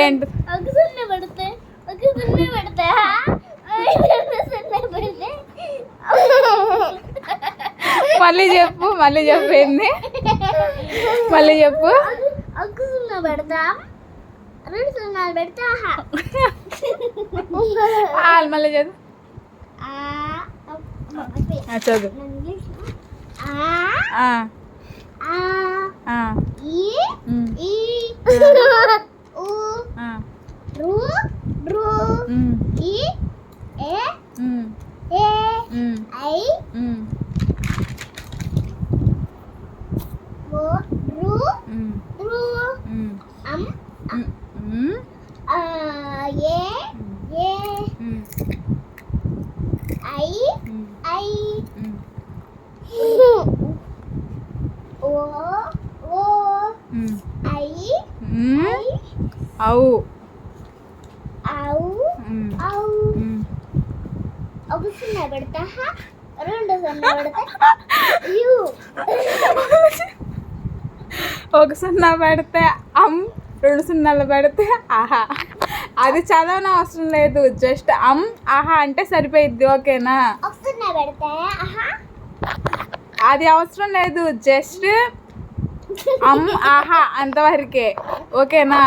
ఏంటి మళ్ళీ చెప్పు ఏంది మళ్ళీ చెప్పు. పెడతా 2 సున్నాలు పెడతా మళ్ళీ చదువు. చదువు. అవు ఒక సున్నా పెడతా 2 సున్నా పెడతా ఒక సున్నా పెడితే 2 సున్నాలు పెడితే ఆహా. అది చదవని అవసరం లేదు, జస్ట్ ఆహా అంటే సరిపోయిద్ది. ఓకేనా? ఒక సున్నా పెడితే అది అవసరం లేదు, జస్ట్ ఆహా అంతవరకే. ఓకేనా?